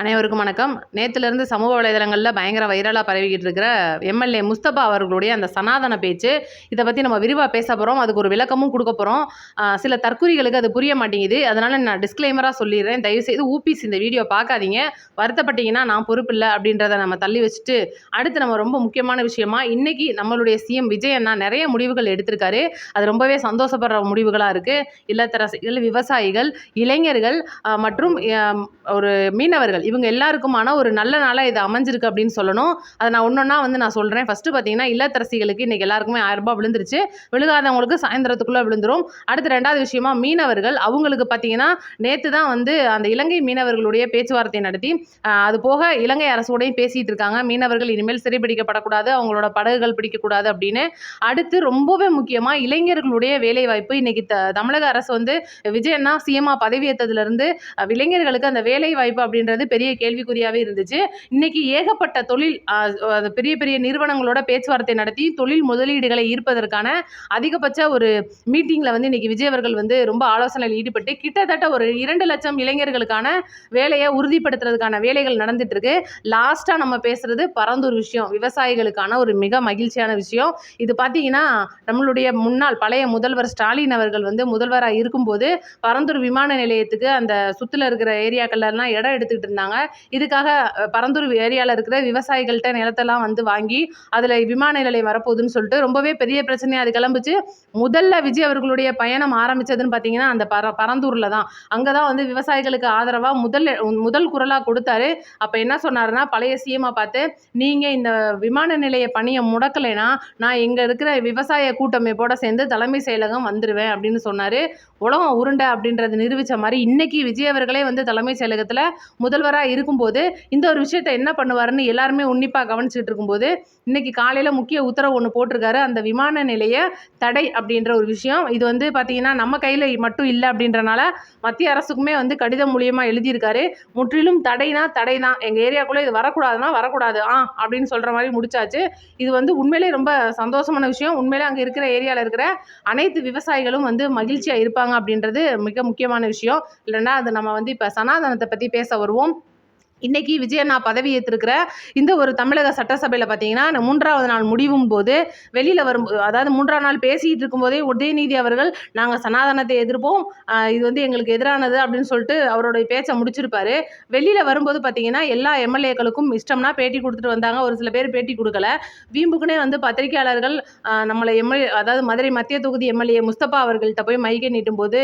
அனைவருக்கும் வணக்கம். நேத்திலிருந்து சமூக வலைதளங்கள்ல பயங்கர வைரலா பரவிக்கிட்டு இருக்கிற எம்எல்ஏ முஸ்தபா அவர்களுடைய அந்த சனாதன பேச்சு, இத பத்தி நம்ம விரிவா பேச போறோம். அதுக்கு ஒரு விளக்கமும் குடுக்க போறோம். சில தற்குறிகளுக்கு அது புரிய மாட்டேங்குது. அதனால நான் டிஸ்க்ளைமரா சொல்லிர்றேன். தயவுசெய்து ஊபிஸ் இந்த வீடியோ பார்க்காதீங்க. வருத்தப்பட்டீங்கன்னா நான் பொறுப்பில்ல அப்படின்றத நம்ம தள்ளி வச்சுட்டு, அடுத்து நம்ம ரொம்ப முக்கியமான விஷயமா, இன்னைக்கு நம்மளுடைய சிஎம் விஜய் அண்ணா நெறைய முடிவுகள் எடுத்திருக்காரு. அது ரொம்பவே சந்தோஷப்படுற முடிவுகளா இருக்கு. இல்லத்தரசிகள், விவசாயிகள், இளைஞர்கள் மற்றும் ஒரு மீனவர்கள் இவங்க எல்லாருக்குமான ஒரு நல்ல நாளா இது அமைஞ்சிருக்கு அப்படின்னு சொல்லணும். அதை நான் ஒன்னொன்னா நான் சொல்றேன். ஃபர்ஸ்ட் பார்த்தீங்கன்னா, இல்லத்தரசிகளுக்கு இன்னைக்கு எல்லாருக்குமே 1000 ரூபாய் விழுந்துருச்சு. விழுகாதவங்களுக்கு சாயந்தரத்துக்குள்ள விழுந்துரும். அடுத்து ரெண்டாவது விஷயமா, மீனவர்கள் அவங்களுக்கு பார்த்தீங்கன்னா நேற்று தான் அந்த இலங்கை மீனவர்களுடைய பேச்சுவார்த்தை நடத்தி அது போக இலங்கை அரசோடையும் பேசிட்டு இருக்காங்க. மீனவர்கள் இனிமேல் சிறைபிடிக்கப்படக்கூடாது, அவங்களோட படகுகள் பிடிக்கக்கூடாது அப்படின்னு. அடுத்து ரொம்பவே முக்கியமா இளைஞர்களுடைய வேலை வாய்ப்பு இன்னைக்கு தமிழக அரசு விஜய் அண்ணா சிஎம்மா பதவியேற்றதுல இருந்து இளைஞர்களுக்கு அந்த வேலை வாய்ப்பு அப்படின்றது பெரிய கேள்விக்குறியாவே இருந்துச்சு. இன்னைக்கு ஏகப்பட்ட தொழில் பெரிய பெரிய நிறுவனங்களோட பேச்சுவார்த்தை நடத்தி தொழில் முதலீடுகளை ஈர்ப்பதற்கான அதிகபட்ச ஒரு மீட்டிங்ல இன்னைக்கு விஜய் அவர்கள் ரொம்ப ஆலோசனையில் ஈடுபட்டு கிட்டத்தட்ட ஒரு 2 லட்சம் இளைஞர்களுக்கான வேலையை உறுதிப்படுத்துறதுக்கான வேலைகள் நடந்துட்டு இருக்கு. லாஸ்டா நம்ம பேசுறது பரந்தூர் விஷயம், விவசாயிகளுக்கான ஒரு மிக மகிழ்ச்சியான விஷயம். இது பார்த்தீங்கன்னா, நம்மளுடைய முன்னாள் பழைய முதல்வர் ஸ்டாலின் அவர்கள் முதல்வராக இருக்கும்போது பரந்தூர் விமான நிலையத்துக்கு அந்த சுத்துல இருக்கிற ஏரியாக்கள்லாம் இடம் எடுத்துக்கிட்டு இருந்தாங்க. இதுக்காக பரந்தூர் ஏரியாவில் இருக்கிற விவசாயிகள்கிட்ட நிலத்தெல்லாம் வாங்கி அதில் விமான நிலையம் வரப்போகுதுன்னு சொல்லிட்டு ரொம்பவே பெரிய பிரச்சனையாக அது கிளம்பிச்சு. முதல்ல விஜய் அவர்களுடைய பயணம் ஆரம்பிச்சதுன்னு பார்த்தீங்கன்னா அந்த பரந்தூரில் தான். அங்கே தான் விவசாயிகளுக்கு ஆதரவாக முதல் குரலாக கொடுத்தாரு. அப்போ என்ன சொன்னாருன்னா, பழைய சிஎம்மா பார்த்து, நீங்கள் இந்த விமான நிலைய பணியை முடக்கலைன்னா நான் இங்கே இருக்கிற விவசாய கூட்டமைப்போட சேர்ந்து தலைமை செயலகம் வந்துடுவேன் அப்படின்னு சொன்னார். உலகம் உருண்டை அப்படின்றது நிரூபித்த மாதிரி இன்னைக்கு விஜய் அவர்களே தலைமை செயலகத்தில் முதல்வராக இருக்கும்போது இந்த ஒரு விஷயத்தை என்ன பண்ணுவாருன்னு எல்லாருமே உன்னிப்பாக கவனிச்சுட்டு இருக்கும்போது இன்னைக்கு காலையில் முக்கிய உத்தரவு ஒன்று போட்டிருக்காரு. அந்த விமான நிலைய தடை அப்படின்ற ஒரு விஷயம் இது பார்த்தீங்கன்னா நம்ம கையில் மட்டும் இல்லை அப்படின்றனால மத்திய அரசுக்குமே கடிதம் மூலியமாக எழுதியிருக்காரு. முற்றிலும் தடைனா தடை தான், எங்கள் ஏரியாக்குள்ளே இது வரக்கூடாதுன்னா வரக்கூடாது அப்படின்னு சொல்கிற மாதிரி முடிச்சாச்சு. இது உண்மையிலே ரொம்ப சந்தோஷமான விஷயம். உண்மையிலே அங்கே இருக்கிற ஏரியாவில் இருக்கிற அனைத்து விவசாயிகளும் மகிழ்ச்சியாக இருப்பாங்க அப்படின்றது மிக முக்கியமான விஷயம். இல்லைன்னா அது நம்ம இப்போ சனாதனத்தை பற்றி பேச வருவோம். இன்னைக்கு விஜய் அண்ணா பதவி ஏற்றிருக்கிற இந்த ஒரு தமிழக சட்டசபையில் பார்த்தீங்கன்னா 3வது நாள் முடிவும் போது வெளியில் வரும்போது, அதாவது 3ஆம் நாள் பேசிகிட்டு இருக்கும்போதே உதயநிதி அவர்கள் நாங்கள் சனாதனத்தை எதிர்ப்போம், இது எங்களுக்கு எதிரானது அப்படின்னு சொல்லிட்டு அவருடைய பேச்சை முடிச்சிருப்பாரு. வெளியில் வரும்போது பார்த்தீங்கன்னா எல்லா எம்எல்ஏக்களுக்கும் இஷ்டம்னா பேட்டி கொடுத்துட்டு வந்தாங்க. ஒரு சில பேர் பேட்டி கொடுக்கல. வீம்புக்குனே பத்திரிகையாளர்கள் நம்மளை அதாவது மதுரை மத்திய தொகுதி எம்எல்ஏ முஸ்தபா அவர்கள்ட்ட போய் மைக்கை நீட்டும் போது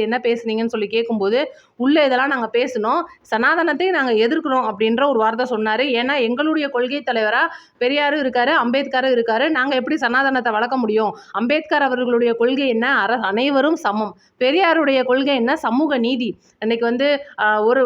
என்ன பேசுனீங்கன்னு சொல்லி கேட்கும்போது, உள்ள இதெல்லாம் நாங்கள் பேசணும், சனாதனத்தை நாங்கள் எதிர்க்கிறோம் அப்படின்ற ஒரு வார்த்தை சொன்னார். ஏன்னா எங்களுடைய கொள்கை தலைவராக பெரியாரும் இருக்காரு, அம்பேத்கரும் இருக்காரு. நாங்கள் எப்படி சனாதனத்தை வளர்க்க முடியும்? அம்பேத்கர் அவர்களுடைய கொள்கை என்ன? அனைவரும் சமம். பெரியாருடைய கொள்கை என்ன? சமூக நீதி. இன்னைக்கு ஒரு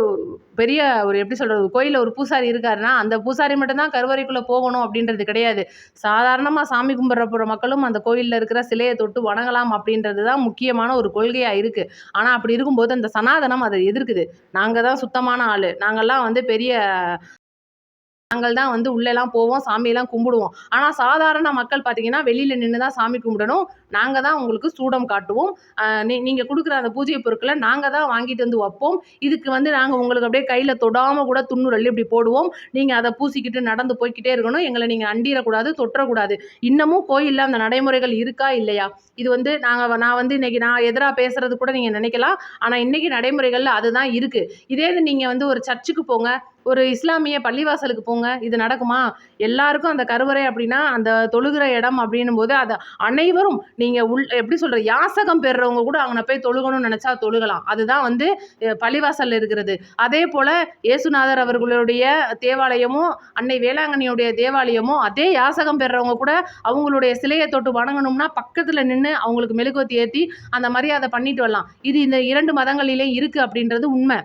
பெரிய ஒரு எப்படி சொல்றது, கோயிலில் ஒரு பூசாரி இருக்காருன்னா அந்த பூசாரி மட்டும்தான் கருவறைக்குள்ளே போகணும் அப்படின்றது கிடையாது. சாதாரணமாக சாமி கும்பிட்ற மக்களும் அந்த கோயிலில் இருக்கிற சிலையை தொட்டு வணங்கலாம் அப்படின்றது தான் முக்கியமான ஒரு கொள்கையாக இருக்குது. ஆனால் அப்படி இருக்கும்போது அந்த சனாதனம் அதை எதிர்க்குது. நாங்கள் தான் சுத்தமான ஆள், நாங்கள்லாம் பெரிய நாங்கள் தான் உள்ளெல்லாம் போவோம், சாமியெல்லாம் கும்பிடுவோம். ஆனால் சாதாரண மக்கள் பார்த்தீங்கன்னா வெளியில் நின்று தான் சாமி கும்பிடணும். நாங்கள் தான் உங்களுக்கு சூடம் காட்டுவோம், நீங்கள் கொடுக்குற அந்த பூஜை பொருட்களை நாங்கள் தான் வாங்கிட்டு வைப்போம். இதுக்கு நாங்கள் உங்களுக்கு அப்படியே கையில் தொடாமல் கூட துண்ணூறு இப்படி போடுவோம். நீங்கள் அதை பூசிக்கிட்டு நடந்து போய்கிட்டே இருக்கணும். எங்களை நீங்கள் அண்டிடக்கூடாது, தொற்றக்கூடாது. இன்னமும் கோயிலில் அந்த நடைமுறைகள் இருக்கா இல்லையா? இது நான் இன்னைக்கு நான் எதிராக பேசுறது கூட நீங்கள் நினைக்கலாம். ஆனால் இன்னைக்கு நடைமுறைகளில் அதுதான் இருக்குது. இதே நீங்கள் ஒரு சர்ச்சுக்கு போங்க, ஒரு இஸ்லாமிய பள்ளிவாசலுக்கு போங்க, இது நடக்குமா? எல்லாருக்கும் அந்த கருவறை அப்படின்னா அந்த தொழுகிற இடம் அப்படின்னும் போது அது அனைவரும் நீங்கள் எப்படி சொல்கிற யாசகம் பெறுறவங்க கூட அங்கே போய் தொழுகணும்னு நினச்சா தொழுகலாம். அதுதான் பள்ளிவாசலில் இருக்கிறது. அதே போல் இயேசுநாதர் அவர்களுடைய தேவாலயமும் அன்னை வேளாங்கண்ணியுடைய தேவாலயமும் அதே யாசகம் பெறுறவங்க கூட அவங்களுடைய சிலையை தொட்டு வணங்கணும்னா பக்கத்தில் நின்று அவங்களுக்கு மெழுகுவத்தி ஏற்றி அந்த மரியாதை பண்ணிட்டு வரலாம். இது இந்த 2 மதங்களிலே இருக்குது அப்படின்றது உண்மை.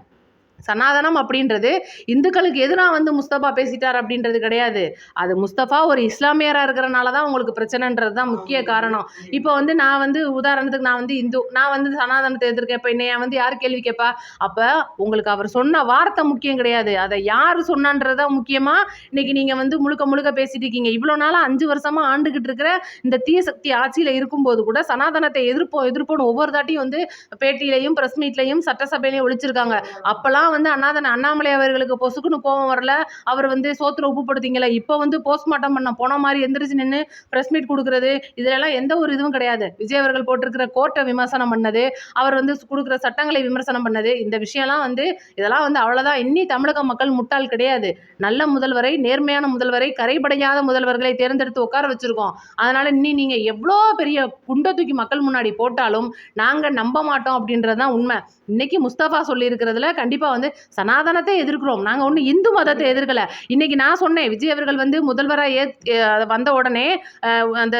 சனாதனம் அப்படின்றது இந்துக்களுக்கு எதிராக முஸ்தபா பேசிட்டார் அப்படின்றது கிடையாது. அது முஸ்தபா ஒரு இஸ்லாமியராக இருக்கிறனால தான் உங்களுக்கு பிரச்சனைன்றது தான் முக்கிய காரணம். இப்போ நான் உதாரணத்துக்கு நான் இந்து, நான் சனாதனத்தை எதிர்க்க, இப்போ என்னைய யார் கேள்வி கேட்பா? அப்போ உங்களுக்கு அவர் சொன்ன வார்த்தை முக்கியம் கிடையாது, அதை யார் சொன்னான்றது தான் முக்கியமாக. இன்னைக்கு நீங்கள் முழுக்க முழுக்க பேசிட்டு இருக்கீங்க. இவ்வளோ நாளாக 5 வருஷமாக ஆண்டுகிட்டு இருக்கிற இந்த தீய சக்தி ஆட்சியில் இருக்கும்போது கூட சனாதனத்தை எதிர்ப்போம் ஒவ்வொரு தாட்டியும் பேட்டியிலையும் பிரஸ் மீட்லையும் சட்டசபையிலையும் ஒழிச்சிருக்காங்க. அப்போல்லாம் அப்போலாம் வந்து அண்ணாமலை அவர்களுக்கு பொசுக்குன்னு கோபம் வரல, அவர் வந்து சோத்துல உப்பு படுத்தீங்கல்ல, இப்போ வந்து போஸ்ட்மார்ட்டம் பண்ண போன மாதிரி எந்திரிச்சு நின்று ப்ரெஸ் மீட் கொடுக்குறது, இதுலலாம் எந்த ஒரு இதுவும் கிடையாது. விஜய் அவர்கள் போட்டிருக்கிற கோர்ட்டை விமர்சனம் பண்ணது, அவர் வந்து கொடுக்குற சட்டங்களை விமர்சனம் பண்ணது, இந்த விஷயம்லாம் வந்து இதெல்லாம் வந்து அவ்வளோதான். இன்னி தமிழக மக்கள் முட்டாள் கிடையாது. நல்ல முதல்வரை, நேர்மையான முதல்வரை, கரைபடையாத முதல்வர்களை தேர்ந்தெடுத்து உட்கார வச்சிருக்கோம். அதனால நீங்க எவ்வளோ பெரிய குண்டை தூக்கி மக்கள் முன்னாடி போட்டாலும் நாங்க நம்ப மாட்டோம் அப்படின்றது தான் உண்மை. இன்னைக்கு முஸ்தபா சொல்லியிருக்கிறதுல கண்டிப்பா வந்து சனாதனத்தை எதிர்க்கிறோம். நாங்க ஒன்றும் இந்து மதத்தை எதிர்க்கல. இன்னைக்கு நான் சொன்னேன், விஜய் அவர்கள் வந்து முதல்வராக வந்த உடனே அந்த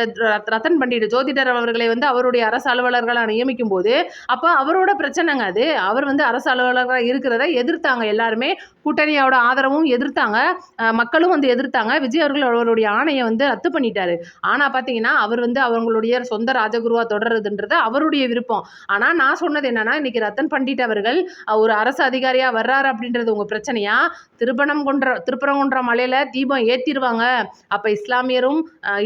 ரத்தன் பண்டிட் ஜோதிடர் அவர்களை வந்து அவருடைய அரசு அலுவலர்களாக நியமிக்கும் போது அப்போ அவரோட பிரச்சனைங்க அது. அவர் வந்து அரசு அலுவலராக இருக்கிறத எதிர்த்தாங்க எல்லாருமே. கூட்டணியோட ஆதரவும் எதிர்த்தாங்க, மக்களும் வந்து எதிர்த்தாங்க. விஜய் அவர்கள் அவருடைய ஆணையை வந்து ரத்து பண்ணிட்டாரு. ஆனால் பார்த்தீங்கன்னா அவர் வந்து அவங்களுடைய சொந்த ராஜகுருவா தொடர்றதுன்றது அவருடைய விருப்பம். ஆனால் நான் சொன்னது என்னன்னா, இன்னைக்கு ரத்தன் பண்டிட் அவர்கள் ஒரு அரசு அதிகாரியா வர்றாரு அப்படின்றது உங்க பிரச்சனையா? திருப்பரங்குன்றம் மலையில தீபம் ஏத்திருவாங்க, அப்ப இஸ்லாமியரும்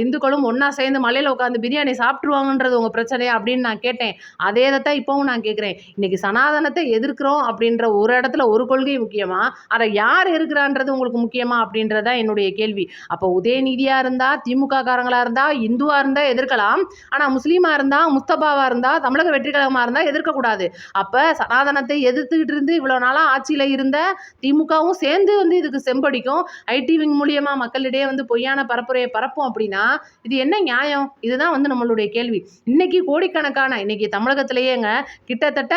இந்துக்களும் ஒன்னா சேர்ந்து மலையில உட்காந்து பிரியாணி சாப்பிட்டுருவாங்கன்றது உங்க பிரச்சனையா அப்படின்னு நான் கேட்டேன். அதே தான் இப்பவும் நான் கேட்கிறேன். இன்னைக்கு சனாதனத்தை எதிர்க்கிறோம் அப்படின்ற ஒரு இடத்துல ஒரு கொள்கை முக்கியமா, அதை யார் இருக்கிறான்றது உங்களுக்கு முக்கியமா அப்படின்றதா என்னுடைய கேள்வி. அப்போ உதயநிதியா இருந்தா, திமுக காரங்களா இருந்தா, இந்துவா இருந்தா எதிர்க்கலாம். ஆனா முஸ்லீமா இருந்தா, முஸ்தபாவா இருந்தா, தமிழக வெற்றி கழகமா இருந்தா எதிர்க்கக்கூடாது. அப்ப சனாதனத்தை எதிர்த்துக்கிட்டு இருந்து இவ்வளவு நாளா ஆட்சியில இருந்த திமுகவும் சேர்ந்து வந்து இதுக்கு செம்படிக்கும், ஐடி விங் மூலியமா மக்களிடையே வந்து பொய்யான பரப்புரையை பரப்பும் அப்படின்னா இது என்ன நியாயம்? இதுதான் வந்து நம்மளுடைய கேள்வி. இன்னைக்கு கோடிக்கணக்கான இன்னைக்கு தமிழகத்திலேயேங்க கிட்டத்தட்ட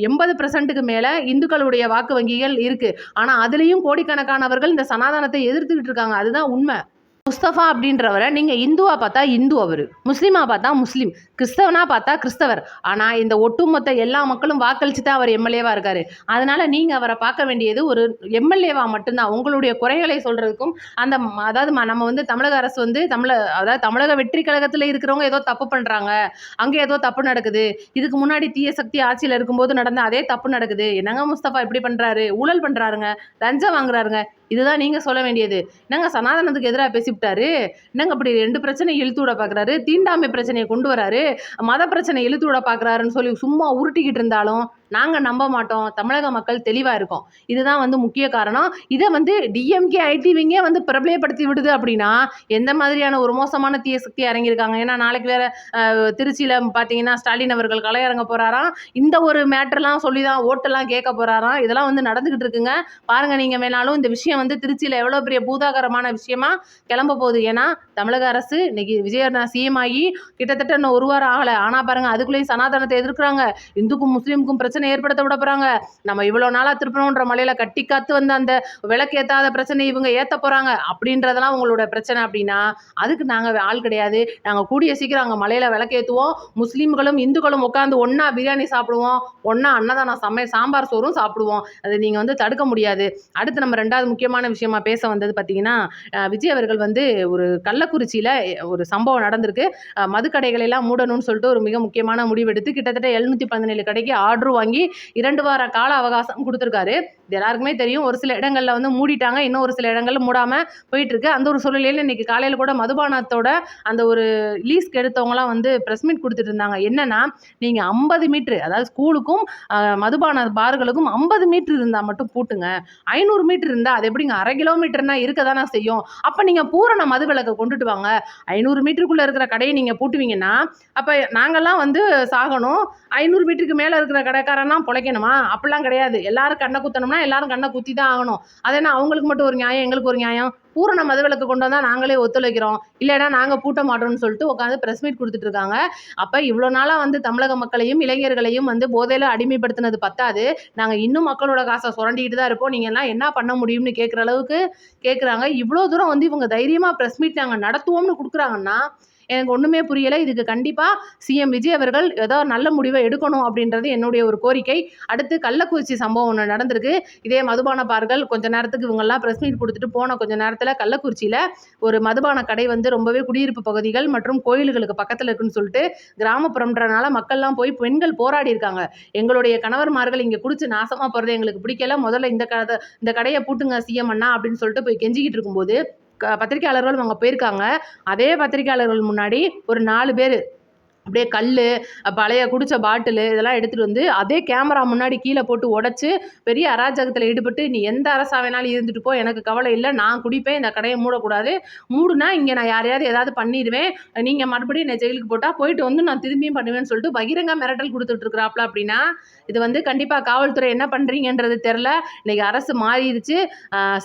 80% மேல இந்துக்களுடைய வாக்கு வங்கிகள் இருக்கு. ஆனா அதுலயும் கோடிக்கணக்கானவர்கள் இந்த சனாதனத்தை எதிர்த்துக்கிட்டு இருக்காங்க. அதுதான் உண்மை. முஸ்தபா அப்படின்றவரை நீங்க இந்துவா பார்த்தா இந்து, அவரு முஸ்லீமா பார்த்தா முஸ்லீம், கிறிஸ்தவனா பார்த்தா கிறிஸ்தவர். ஆனா இந்த ஒட்டுமொத்த எல்லா மக்களும் வாக்களிச்சு தான் அவர் எம்எல்ஏவா இருக்காரு. அதனால நீங்க அவரை பார்க்க வேண்டியது ஒரு எம்எல்ஏவா மட்டும்தான். உங்களுடைய குறைகளை சொல்றதுக்கும் அந்த அதாவது நம்ம வந்து தமிழக அரசு வந்து அதாவது தமிழக வெற்றி கழகத்துல இருக்கிறவங்க ஏதோ தப்பு பண்றாங்க, அங்க ஏதோ தப்பு நடக்குது, இதுக்கு முன்னாடி தீய சக்தி ஆட்சியில இருக்கும்போது நடந்த அதே தப்பு நடக்குது, என்னங்க முஸ்தபா இப்படி பண்றாரு, ஊழல் பண்றாருங்க, லஞ்சம் வாங்குறாருங்க, இதுதான் நீங்க சொல்ல வேண்டியது. என்னங்க சனாதனத்துக்கு எதிராக பேசிவிட்டாரு, என்னங்க அப்படி 2 பிரச்சனை இழுத்து விட பார்க்குறாரு, தீண்டாமை பிரச்சனையை கொண்டு வராரு, மத பிரச்சனை இழுத்து விட பார்க்குறாருன்னு சொல்லி சும்மா உருட்டிக்கிட்டு இருந்தாலும் நாங்கள் நம்ப மாட்டோம். தமிழக மக்கள் தெளிவாக இருக்கோம். இதுதான் வந்து முக்கிய காரணம். இதை வந்து டிஎம்கே ஐடிவிங்கே வந்து பிரபலப்படுத்தி விடுது அப்படின்னா எந்த மாதிரியான ஒரு மோசமான தீய சக்தி இறங்கியிருக்காங்க. ஏன்னா நாளைக்கு வேற திருச்சியில் பார்த்தீங்கன்னா ஸ்டாலின் அவர்கள் கலையரங்க போகிறாராம். இந்த ஒரு மேட்டர்லாம் சொல்லி தான் ஓட்டெல்லாம் கேட்க போகிறாராம். இதெல்லாம் வந்து நடந்துக்கிட்டு இருக்குங்க. பாருங்கள், நீங்கள் வேணாலும் இந்த விஷயம் வந்து திருச்சியில் எவ்வளோ பெரிய பூதாகரமான விஷயமா கிளம்ப போகுது. ஏன்னா தமிழக அரசு இன்னைக்கு விஜய் சிஎம் ஆகி கிட்டத்தட்ட இன்னும் 1 வாரம் ஆகலை. ஆனால் பாருங்கள், அதுக்குள்ளேயும் சனாதனத்தை எதிர்க்கிறாங்க, இந்துக்கும் முஸ்லீமுக்கும் பிரச்சனை ஏற்படுத்த விட போகிறாங்க. நம்ம இவ்வளோ நாளாக திருப்பரங்குன்ற மலையில கட்டி காத்து வந்து அந்த விளக்கு ஏற்றாத பிரச்சனை இவங்க ஏற்ற போகிறாங்க அப்படின்றதெல்லாம் உங்களோட பிரச்சனை அப்படின்னா அதுக்கு நாங்கள் ஆள் கிடையாது. நாங்கள் கூடிய சீக்கிரம் அங்கே மலையில் விளக்கேற்றுவோம், முஸ்லீம்களும் இந்துக்களும் உட்காந்து ஒன்றா பிரியாணி சாப்பிடுவோம், ஒன்றா அன்னதானம் சாம்பார் சோறும் சாப்பிடுவோம். அது நீங்கள் வந்து தடுக்க முடியாது. அடுத்து நம்ம 2வது முக்கியமான விஷயமா பேச வந்தது பார்த்தீங்கன்னா, விஜய் அவர்கள் வந்து ஒரு கள்ளக்குறிச்சியில் ஒரு சம்பவம் நடந்திருக்கு. மதுக்கடைகளை எல்லாம் மூடணும்னு சொல்லிட்டு ஒரு மிக முக்கியமான முடிவெடுத்து கிட்டத்தட்ட 717 கடைக்கு ஆர்டர் வாங்கி 2 வார கால அவகாசம் கொடுத்துருக்காரு. இது எல்லாருக்குமே தெரியும். ஒரு சில இடங்களில் வந்து மூடிட்டாங்க, இன்னும் ஒரு சில இடங்கள் மூடாமல் போயிட்டு இருக்கு. அந்த ஒரு சூழ்நிலையில் இன்னைக்கு காலையில் கூட மதுபானத்தோட அந்த ஒரு லீஸ்க்கு எடுத்தவங்களாம் வந்து ப்ரெஸ் மீட் கொடுத்துட்டு இருந்தாங்க. என்னன்னா, நீங்கள் 50 மீட்ரு, அதாவது ஸ்கூலுக்கும் மதுபான பார்களுக்கும் 50 மீட்ரு இருந்தால் மட்டும் பூட்டுங்க, 500 மீட்டர் இருந்தால் அது எப்படிங்க 1/2 கிலோமீட்டர்னா இருக்க தானே செய்யும். அப்போ நீங்கள் பூரண மது விலக்கை கொண்டுட்டு வாங்க. 500 மீட்டருக்குள்ளே இருக்கிற கடையை நீங்கள் பூட்டுவீங்கன்னா அப்போ நாங்கள்லாம் வந்து சாகணும், 500 மீட்டருக்கு மேலே இருக்கிற கடைக்காரன்லாம் பிழைக்கணுமா? அப்படிலாம் கிடையாது. எல்லாரும் கண்ணை குத்தணும்னா எல்லாரும் கண்ணை குத்தி தான் ஆகணும். அதேனா அவங்களுக்கு மட்டும் ஒரு நியாயம், எங்களுக்கு ஒரு நியாயம்? பூரண மதுவிலக்கு கொண்டு வந்தால் நாங்களே ஒத்துழைக்கிறோம், இல்லைன்னா நாங்கள் பூட்ட மாட்டோம்னு சொல்லிட்டு உட்காந்து ப்ரெஸ் மீட் கொடுத்துட்டு இருக்காங்க. அப்போ இவ்வளோ நாளாக வந்து தமிழக மக்களையும் இளைஞர்களையும் வந்து போதையில் அடிமைப்படுத்தினது பத்தாது, நாங்கள் இன்னும் மக்களோட காசை சுரண்டிக்கிட்டு தான் இருப்போம், நீங்கள் எல்லாம் என்ன பண்ண முடியும்னு கேட்குற அளவுக்கு கேட்குறாங்க. இவ்வளோ தூரம் வந்து இவங்க தைரியமாக ப்ரெஸ் மீட் நாங்கள் நடத்துவோம்னு கொடுக்குறாங்கன்னா எனக்கு ஒன்றுமே புரியலை. இதுக்கு கண்டிப்பாக சிஎம் விஜய் அவர்கள் ஏதோ நல்ல முடிவை எடுக்கணும் அப்படின்றது என்னுடைய ஒரு கோரிக்கை. அடுத்து கள்ளக்குறிச்சி சம்பவம் ஒன்று நடந்திருக்கு. இதே மதுபான பார்கள் கொஞ்ச நேரத்துக்கு இவங்கெல்லாம் ப்ரெஸ் மீட் கொடுத்துட்டு போன கொஞ்ச நேரத்தில் கள்ளக்குறிச்சியில் ஒரு மதுபான கடை வந்து ரொம்பவே குடியிருப்பு பகுதிகள் மற்றும் கோயில்களுக்கு பக்கத்தில் இருக்குன்னு சொல்லிட்டு கிராமப்புறம்ன்றனால மக்கள்லாம் போய் பெண்கள் போராடி இருக்காங்க. எங்களுடைய கணவர்மார்கள் இங்கே குடிச்சு நாசமாக போகிறது எங்களுக்கு பிடிக்கல, முதல்ல இந்த கடையை பூட்டுங்க சிஎம் அண்ணா அப்படின்னு சொல்லிட்டு போய் கெஞ்சிக்கிட்டு இருக்கும்போது பத்திரிகையாளர்களும் அங்கே போயிருக்காங்க. அதே பத்திரிகையாளர்கள் முன்னாடி ஒரு 4 பேர் அப்படியே கல்லு, பழைய குடிச்ச பாட்டிலு இதெல்லாம் எடுத்துட்டு வந்து அதே கேமரா முன்னாடி கீழ போட்டு உடைச்சு, பெரிய அராஜகத்துல ஈடுபட்டு, "நீ எந்த அரசா வேணாலும் இருந்துட்டு போ, எனக்கு கவலை இல்ல. நான் குடிப்பேன். இந்த கடைய மூடக்கூடாது. மூடுனா இங்க நான் யாரையாவது ஏதாவது பண்ணிருவேன். நீங்க மறுபடியும் என்னை ஜெயிலுக்கு போட்டா, போயிட்டு வந்து நான் திரும்பியும் பண்ணுவேன்னு" சொல்லிட்டு பகிரங்க மிரட்டல் குடுத்துட்டு இருக்கிறாப்ல அப்படின்னா, இது வந்து கண்டிப்பா காவல்துறை என்ன பண்றீங்கன்றது தெரியல. இன்னைக்கு அரசு மாறிருச்சு.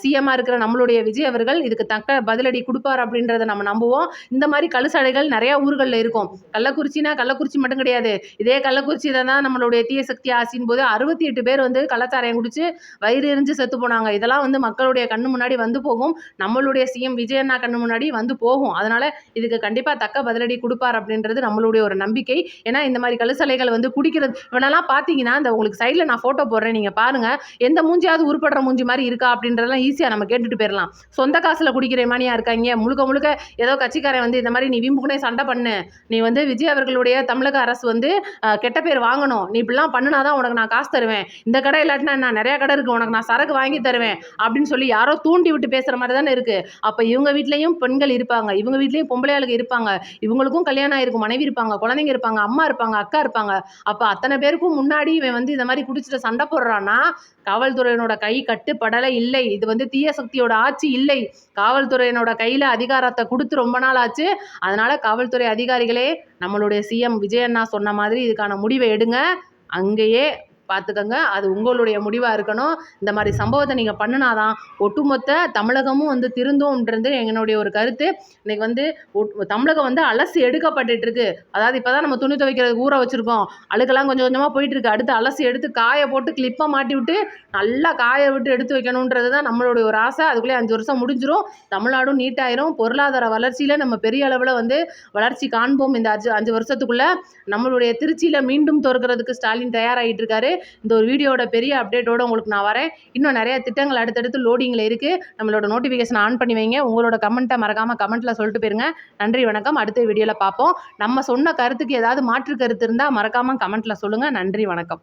சிஎம்மா இருக்கிற நம்மளுடைய விஜய் அவர்கள் இதுக்கு தக்க பதிலடி குடுப்பார் அப்படின்றத நம்ம நம்புவோம். இந்த மாரி கழுசடைகள் நெறைய ஊர்கள்ல இருக்கும். கள்ளக்குறிச்சி மட்டும் கிடையாது. இதே கள்ளக்குறிச்சியில தான் நம்மளுடைய தீய சக்தி ஆட்சியின் போது 68 பேர் வந்து கள்ளச்சாராயம் குடிச்சு வயிறு எரிஞ்சு செத்து போனாங்க. இதெல்லாம் வந்து மக்களுடைய கண்ணு முன்னாடி வந்து போகும். நம்மளுடைய சிஎம் விஜய் அண்ணா கண்ணு முன்னாடி வந்து போகும். அதனால இதுக்கு கண்டிப்பா தக்க பதிலடி குடுப்பார் அப்படின்றது நம்மளுடைய ஒரு நம்பிக்கை. ஏன்னா இந்த மாரி கழுசலைகள் வந்து குடிக்கிறது இவனெல்லாம் பார்த்தீங்கன்னா, இந்த உங்களுக்கு சைடுல நான் ஃபோட்டோ போடுறேன். நீங்க பாருங்க. எந்த மூஞ்சியாவது உருப்படுற மூஞ்சி மாரி இருக்கா அப்படின்றதெல்லாம் ஈஸியா நம்ம கேட்டுட்டு போயிரலாம். சொந்த காசுல குடிக்கிற மானியா இருக்காய்ங்க. முழுக்க முழுக்க ஏதோ கட்சிக்காரன் வந்து இந்த மாரி நீ வீம்புக்குனே சண்டை பண்ணு. நீ வந்து விஜய் அவர்களுடைய தமிழக அரசு வந்து கெட்ட பேர் வாங்கணும். நீ இப்படிலாம் பண்ணுனாதான் உனக்கு நான் காசு தருவேன். இந்த கடை இல்லாட்டினா நான் நிறைய கடை இருக்கு. உனக்கு நான் சரக்கு வாங்கி தருவேன் அப்படின்னு சொல்லி யாரோ தூண்டி விட்டு பேசுற மாதிரி தானே இருக்கு. அப்ப இவங்க வீட்லயும் பெண்கள் இருப்பாங்க. இவங்க வீட்லயும் பொம்பளை ஆளுங்க இருப்பாங்க. இவங்களுக்கும் கல்யாணம் ஆயிருக்கும். மனைவி இருப்பாங்க, குழந்தைங்க இருப்பாங்க, அம்மா இருப்பாங்க, அக்கா இருப்பாங்க. அப்ப அத்தனை பேருக்கும் முன்னாடி இவன் வந்து இந்த மாதிரி குடிச்சிட்டு சண்டை போடுறான்னா காவல்துறையினோட கை கட்டுப்படலை இல்லை. இது வந்து தீய சக்தியோட ஆட்சி இல்லை. காவல்துறையினோட கையில அதிகாரத்தை கொடுத்து ரொம்ப நாள் ஆச்சு. அதனால காவல்துறை அதிகாரிகளே, நம்மளுடைய சிஎம் விஜய் அண்ணா சொன்ன மாதிரி இதுக்கான முடிவை எடுங்க. அங்கேயே பார்த்துக்கங்க. அது உங்களுடைய முடிவா இருக்கணும். இந்த மாதிரி சம்பவத்தை நீங்க பண்ணுனாதான் ஒட்டுமொத்த தமிழகமும் வந்து திருந்தும்ன்றது என்னுடைய ஒரு கருத்து. இன்னைக்கு வந்து தமிழகம் வந்து அலசி எடுக்கப்பட்டுட்டு இருக்கு. அதாவது இப்பதான் நம்ம துணி துவைக்கிறதுக்கு ஊற வச்சிருக்கோம். அழுக்கெல்லாம் கொஞ்சம் கொஞ்சமா போயிட்டு இருக்கு. அடுத்து அலசி எடுத்து காய போட்டு கிளிப்பை மாட்டி விட்டு நல்லா காய விட்டு எடுத்து வைக்கணுன்றது தான் நம்மளுடைய ஒரு ஆசை. அதுக்குள்ளே 5 வருஷம் முடிஞ்சிரும். தமிழ்நாடும் நீட்டாயிரும். பொருளாதார வளர்ச்சியில நம்ம பெரிய அளவில் வந்து வளர்ச்சி காண்போம். இந்த 5 வருஷத்துக்குள்ள நம்மளுடைய திருச்சியில மீண்டும் திறக்கிறதுக்கு ஸ்டாலின் தயாராகிட்டு இருக்காரு. இந்த ஒரு வீடியோட பெரிய அப்டேட்டோட உங்களுக்கு நான் வரேன். இன்னும் நிறைய திட்டங்கள் அடுத்தடுத்து லோடிங்கில் இருக்குது. நம்மளோட நோட்டிஃபிகேஷன் ஆன் பண்ணி வைங்க. உங்களோட கமெண்ட்டை மறக்காமல் கமெண்ட்டில் சொல்லிட்டு போயிருங்க. நன்றி, வணக்கம். அடுத்த வீடியோவில் பார்ப்போம். நம்ம சொன்ன கருத்துக்கு ஏதாவது மாற்று கருத்து இருந்தால் மறக்காமல் கமெண்ட்டில் சொல்லுங்கள். நன்றி, வணக்கம்.